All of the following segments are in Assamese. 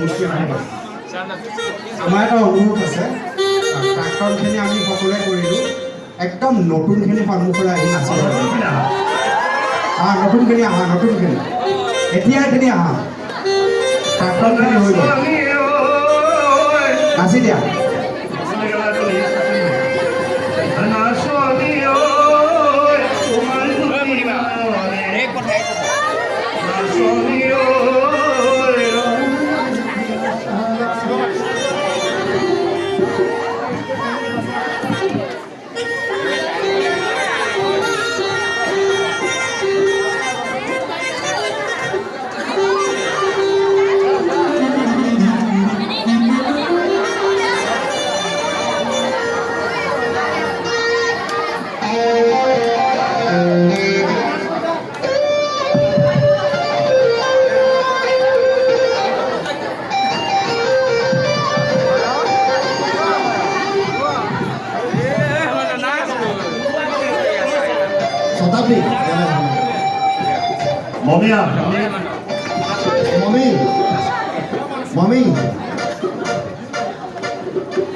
মূৰ্তি আহিব আমাৰ এটা অনুৰোধ আছে প্ৰাক্তনখিনি আমি সকলোৱে কৰিলোঁ একদম নতুনখিনি সন্মুখলৈ আহি নাছিল নতুনখিনি আহা নতুনখিনি এতিয়াখিনি আহা প্ৰাক্তনখিনি হৈ গ'ল নাচি দিয়া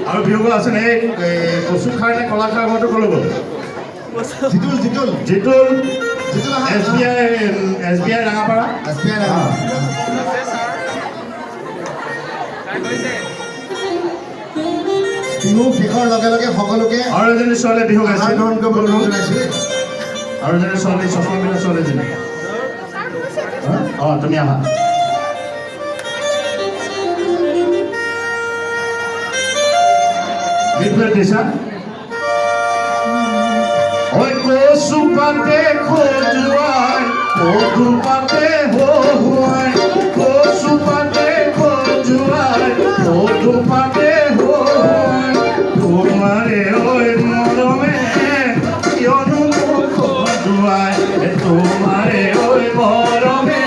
আৰু বিহুগ আছে নে কচু খাই নে কলা খাই মইতো ক'লো গ'ল জিতুল SBI ৰাঙাপাৰা বিহু শেষৰ লগে লগে সকলোকে আৰু এজনী ছোৱালীয়ে বিহু গাইছে আৰু এজনী ছোৱালী চশমা পিন্ধা ছোৱালীজনী তুমি আহা বিপ্লৱ দিছা ওই কচু পাতে খোজুৱাই কচু পাতে হোৱাই কচু পাতে খোজুৱাই কচু পাতে হোৱাই তোমাৰে ঐ মৰমে কিয়নো খোজুৱাই তোমাৰে ঐ মৰমে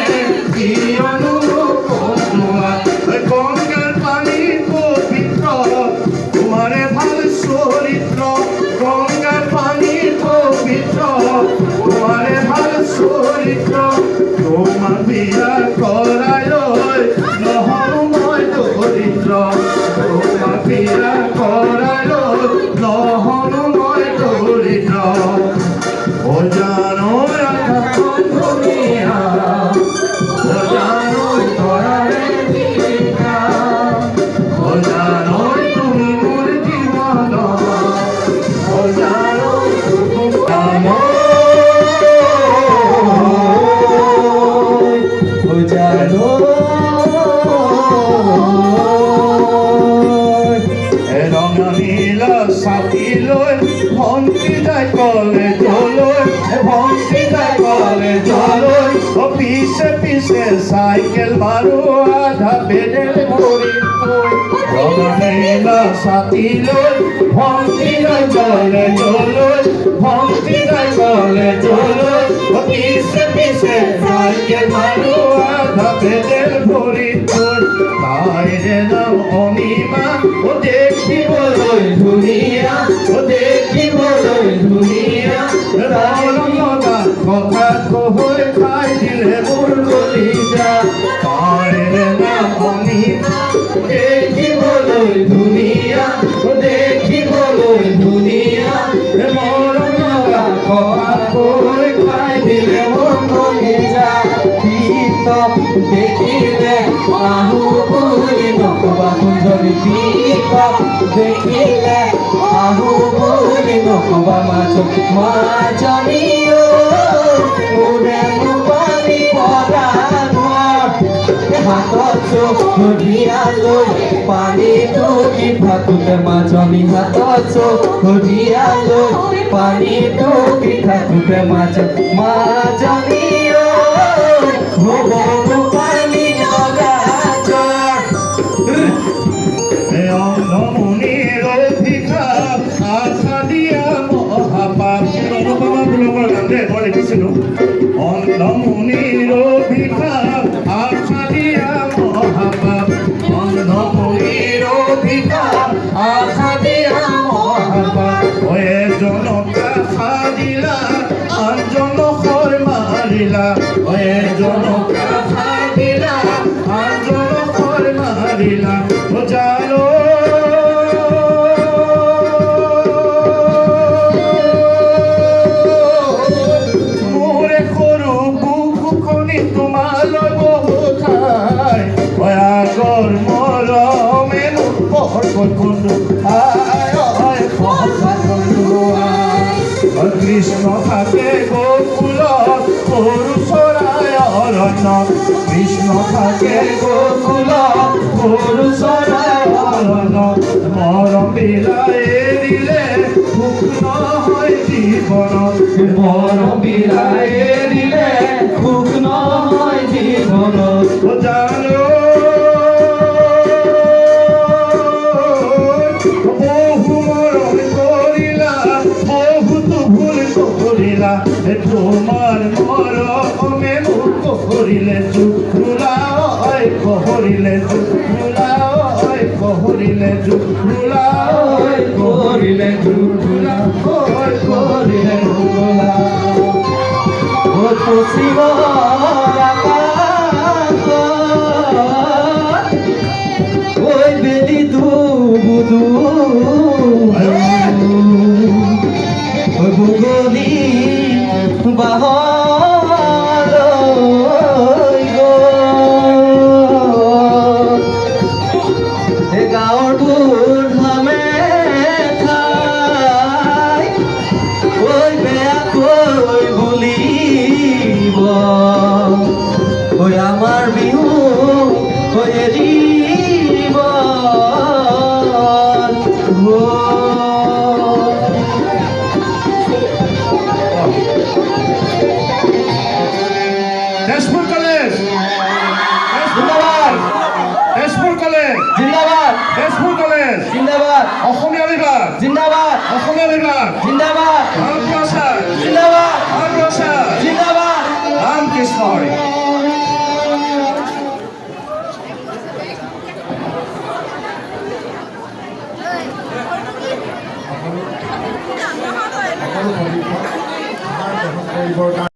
কিয়নো খোজুৱাই গংগাৰ পানী পবিত্ৰ তোমাৰে ভাল চৰিত্ৰ গংগাৰ পানী পবিত্ৰ তোমাৰে ভাল চৰিত্ৰ তোমাক বিয়া কৰাই লৈ নহৰো মই দৰিদ্ৰ তোমাক বিয়া কৰাই লৈ নহৰো মই দৰিদ্ৰ অজানো আকাশখন ধুনীয়া অজানো তৰাৰে দিশা অজানো তুমি মোৰ জীৱন অজানো ৰঙা নীলা ছাতি লৈ ভণ্টি যায় কলেজলৈ ভণ্টি যায় কলেজলৈ পিছে পিছে চাইকেল মাৰো আধা পেডেল কৰি ৰঙা নীলা ছাতি লৈ ভণ্টি যায় কলেজলৈ ভণ্টি যায় কলেজলৈ পিছে পিছে চাইকেল মাৰো আধা পেডেল ভৰি তাইৰে নাম অনিমা দেখিবলৈ ধুনীয়া দেখিবলৈ ধুনীয়া লগা কথা কহৈ খাই দিলে মোৰ কলিজা তাইৰে নাম অনিমা দেখিবলৈ ধুনীয়া দেখিবলৈ ধুনীয়া মৰম লগা কথা কহৈ খাই দিলে মোৰ কলিজা দেখিলে আহু বুলি নকবা সুন্দৰী দীপক দেখিলে আহু বুলি নকবা মাজনী মোৰে পানী পৰা হাতত চোখ ধৰিয়ালৈ পানীটো কি থাকোঁতে মাজনী হাতত চোখ ধৰিয়ালৈ পানীটো কি থাকোঁতে মাজনী পানী লগা অন্ধমণিৰ অভিশাপ আশা দিয়া মহাপাপ মই লিখিছিলোঁ অন্ধমণিৰ অভিশাপ আশা দিয়া মহাপাপ অন্ধমণিৰ অভিশাপ আশা দিয়া মহাপাপ এজনক আশা দিলা আনজনক মাৰিলা কৃষ্ণ থাকে গোকুলত সৰু চৰাই অৰণ্যত কৃষ্ণ থাকে গোকুলত সৰু চৰাই অৰণ্যত মৰম বিলাই এৰিলে সুখ নহয় জীৱনত মৰম বিলাই এৰিলে সুখ নহয় জীৱনত জানো বহু মৰম কৰিলা বহুতো ভুল কৰিলা তোমাৰ মৰমে মোক কৰিলে জুখোলা ঐ কৰিলে জুখোলা ঐ কৰিলে জুখোলা ঐ কৰিলে জুখোলা ঐ কৰিলে জুখোলা ও পশ্চিম ওই বেলি দুবুদু ওই বুগলি বাহল গাঁৱৰ বুঢ়ামে ঠাই ওই বেয়াকৈ বুলিব ওই আমাৰ বিহু ওই এৰিব তেজপুৰ কলেজ জিন্দাবাদ তেজপুৰ কলেজ জিন্দাবাদ তেজপুৰ কলেজ জিন্দাবাদ অসমীয়া বিভাগ জিন্দাবাদ অসমীয়া বিভাগ জিন্দাবাদ ভাৰতবৰ্ষৰ জিন্দাবাদ ভাৰতবৰ্ষৰ জিন্দাবাদ ৰামকৃষ্ণ হৰি সকলো